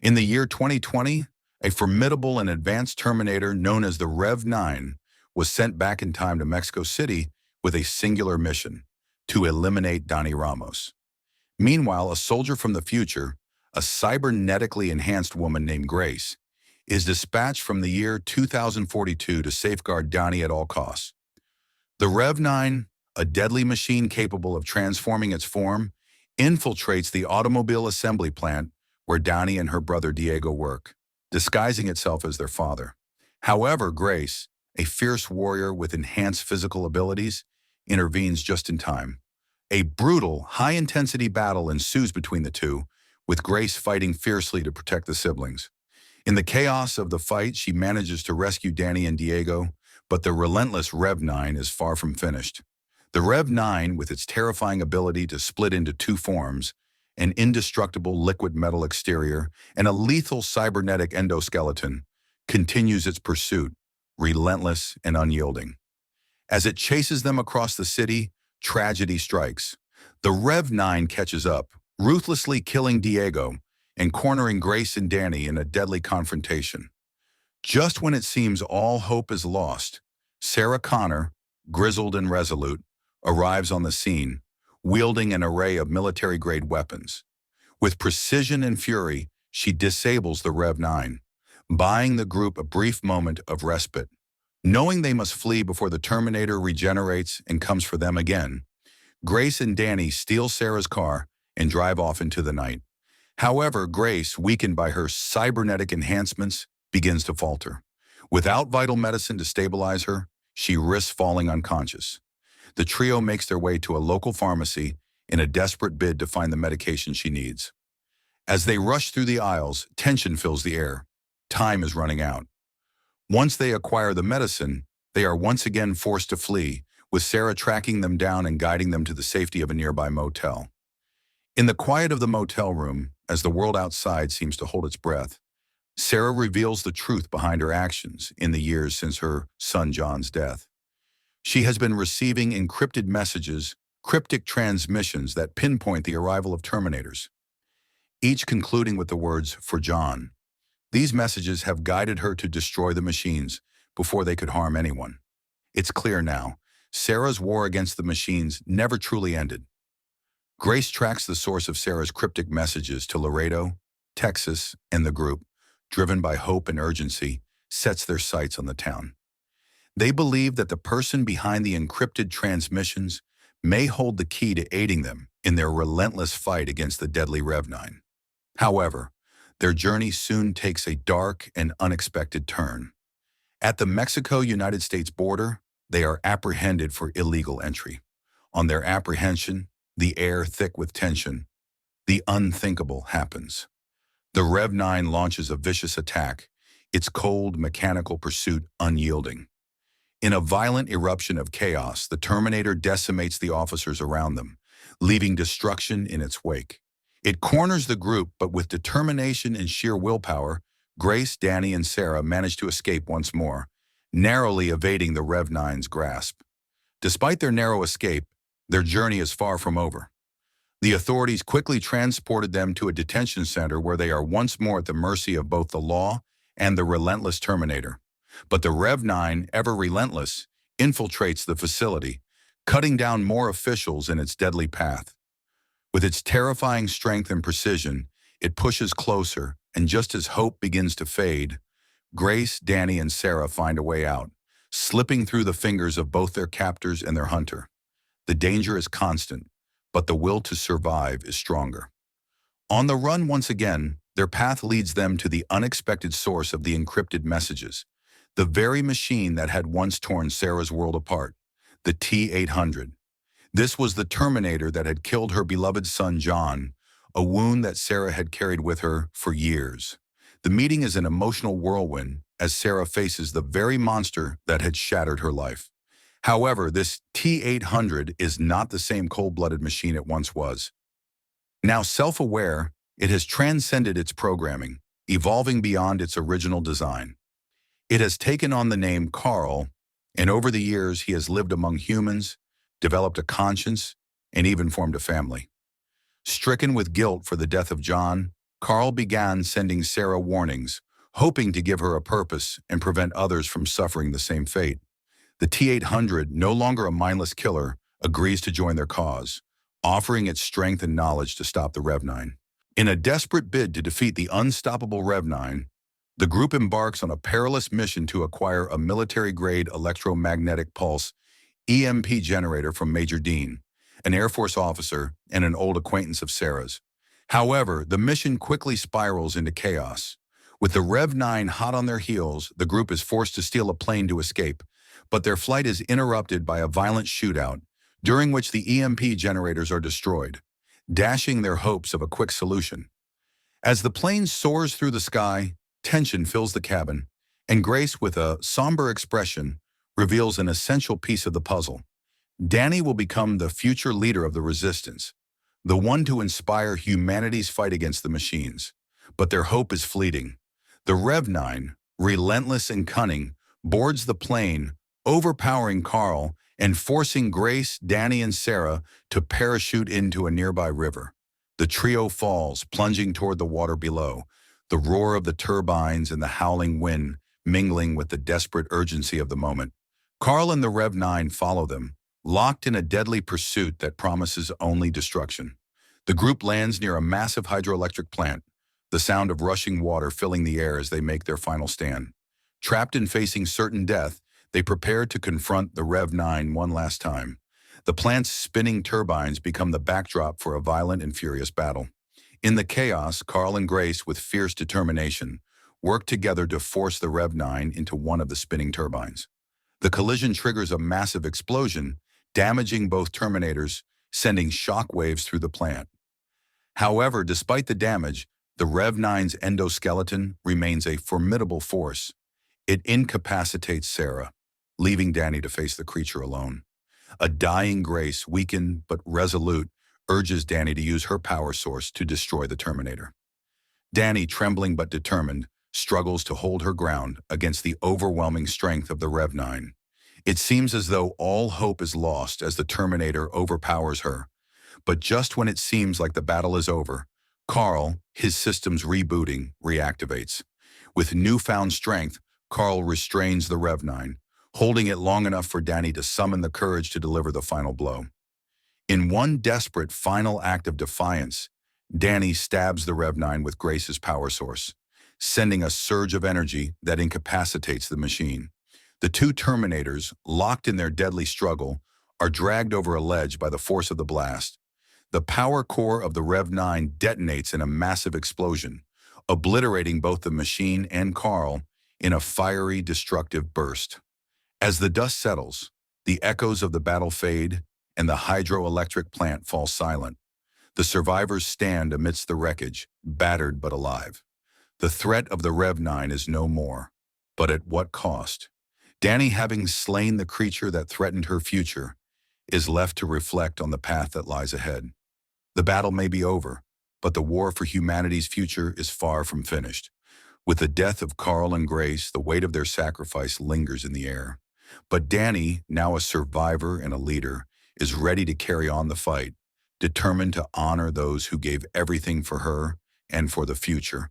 In the year 2020, a formidable and advanced Terminator known as the Rev-9 was sent back in time to Mexico City with a singular mission: to eliminate Donnie Ramos. Meanwhile, a soldier from the future, a cybernetically enhanced woman named Grace, is dispatched from the year 2042 to safeguard Donnie at all costs. The Rev-9, a deadly machine capable of transforming its form, infiltrates the automobile assembly plant where Donnie and her brother Diego work, disguising itself as their father. However, Grace, a fierce warrior with enhanced physical abilities, intervenes just in time. A brutal, high-intensity battle ensues between the two, with Grace fighting fiercely to protect the siblings. In the chaos of the fight, she manages to rescue Danny and Diego, but the relentless Rev-9 is far from finished. The Rev-9, with its terrifying ability to split into two forms, an indestructible liquid metal exterior and a lethal cybernetic endoskeleton, continues its pursuit, relentless and unyielding. As it chases them across the city, tragedy strikes. The Rev-9 catches up, ruthlessly killing Diego and cornering Grace and Danny in a deadly confrontation. Just when it seems all hope is lost, Sarah Connor, grizzled and resolute, arrives on the scene, wielding an array of military-grade weapons. With precision and fury, she disables the Rev-9, buying the group a brief moment of respite. Knowing they must flee before the Terminator regenerates and comes for them again, Grace and Danny steal Sarah's car and drive off into the night. However, Grace, weakened by her cybernetic enhancements, begins to falter. Without vital medicine to stabilize her, she risks falling unconscious. The trio makes their way to a local pharmacy in a desperate bid to find the medication she needs. As they rush through the aisles, tension fills the air. Time is running out. Once they acquire the medicine, they are once again forced to flee, with Sarah tracking them down and guiding them to the safety of a nearby motel. In the quiet of the motel room, as the world outside seems to hold its breath, Sarah reveals the truth behind her actions in the years since her son John's death. She has been receiving encrypted messages, cryptic transmissions that pinpoint the arrival of Terminators, each concluding with the words, "For John." These messages have guided her to destroy the machines before they could harm anyone. It's clear now, Sarah's war against the machines never truly ended. Grace tracks the source of Sarah's cryptic messages to Laredo, Texas, and the group, driven by hope and urgency, sets their sights on the town. They believe that the person behind the encrypted transmissions may hold the key to aiding them in their relentless fight against the deadly Rev-9. However, their journey soon takes a dark and unexpected turn. At the Mexico-United States border, they are apprehended for illegal entry. On their apprehension, the air thick with tension, the unthinkable happens. The Rev-9 launches a vicious attack, its cold, mechanical pursuit unyielding. In a violent eruption of chaos, the Terminator decimates the officers around them, leaving destruction in its wake. It corners the group, but with determination and sheer willpower, Grace, Danny, and Sarah manage to escape once more, narrowly evading the Rev-9's grasp. Despite their narrow escape, their journey is far from over. The authorities quickly transported them to a detention center where they are once more at the mercy of both the law and the relentless Terminator. But the Rev-9, ever relentless, infiltrates the facility, cutting down more officials in its deadly path. With its terrifying strength and precision, it pushes closer, and just as hope begins to fade, Grace, Danny, and Sarah find a way out, slipping through the fingers of both their captors and their hunter. The danger is constant, but the will to survive is stronger. On the run once again, their path leads them to the unexpected source of the encrypted messages, the very machine that had once torn Sarah's world apart, the T-800. This was the Terminator that had killed her beloved son John, a wound that Sarah had carried with her for years. The meeting is an emotional whirlwind as Sarah faces the very monster that had shattered her life. However, this T-800 is not the same cold-blooded machine it once was. Now self-aware, it has transcended its programming, evolving beyond its original design. It has taken on the name Carl, and over the years he has lived among humans, developed a conscience, and even formed a family. Stricken with guilt for the death of John, Carl began sending Sarah warnings, hoping to give her a purpose and prevent others from suffering the same fate. The T-800, no longer a mindless killer, agrees to join their cause, offering its strength and knowledge to stop the Rev-9. In a desperate bid to defeat the unstoppable Rev-9, the group embarks on a perilous mission to acquire a military-grade electromagnetic pulse EMP generator from Major Dean, an Air Force officer and an old acquaintance of Sarah's. However, the mission quickly spirals into chaos. With the Rev-9 hot on their heels, the group is forced to steal a plane to escape, but their flight is interrupted by a violent shootout, during which the EMP generators are destroyed, dashing their hopes of a quick solution. As the plane soars through the sky, tension fills the cabin, and Grace, with a somber expression, reveals an essential piece of the puzzle. Danny will become the future leader of the resistance, the one to inspire humanity's fight against the machines. But their hope is fleeting. The Rev-9, relentless and cunning, boards the plane, overpowering Carl and forcing Grace, Danny, and Sarah to parachute into a nearby river. The trio falls, plunging toward the water below, the roar of the turbines and the howling wind mingling with the desperate urgency of the moment. Carl and the Rev-9 follow them, locked in a deadly pursuit that promises only destruction. The group lands near a massive hydroelectric plant, the sound of rushing water filling the air as they make their final stand. Trapped and facing certain death, they prepare to confront the Rev-9 one last time. The plant's spinning turbines become the backdrop for a violent and furious battle. In the chaos, Carl and Grace, with fierce determination, work together to force the Rev-9 into one of the spinning turbines. The collision triggers a massive explosion, damaging both Terminators, sending shock waves through the plant. However, despite the damage, the Rev-9's endoskeleton remains a formidable force. It incapacitates Sarah, leaving Danny to face the creature alone. A dying Grace, weakened but resolute, urges Danny to use her power source to destroy the Terminator. Danny, trembling but determined, struggles to hold her ground against the overwhelming strength of the Rev-9. It seems as though all hope is lost as the Terminator overpowers her. But just when it seems like the battle is over, Carl, his systems rebooting, reactivates. With newfound strength, Carl restrains the Rev-9, holding it long enough for Danny to summon the courage to deliver the final blow. In one desperate final act of defiance, Danny stabs the Rev-9 with Grace's power source, sending a surge of energy that incapacitates the machine. The two Terminators, locked in their deadly struggle, are dragged over a ledge by the force of the blast. The power core of the Rev-9 detonates in a massive explosion, obliterating both the machine and Carl in a fiery, destructive burst. As the dust settles, the echoes of the battle fade and the hydroelectric plant falls silent. The survivors stand amidst the wreckage, battered but alive. The threat of the Rev-9 is no more, but at what cost? Danny, having slain the creature that threatened her future, is left to reflect on the path that lies ahead. The battle may be over, but the war for humanity's future is far from finished. With the death of Carl and Grace, the weight of their sacrifice lingers in the air. But Danny, now a survivor and a leader, is ready to carry on the fight, determined to honor those who gave everything for her and for the future.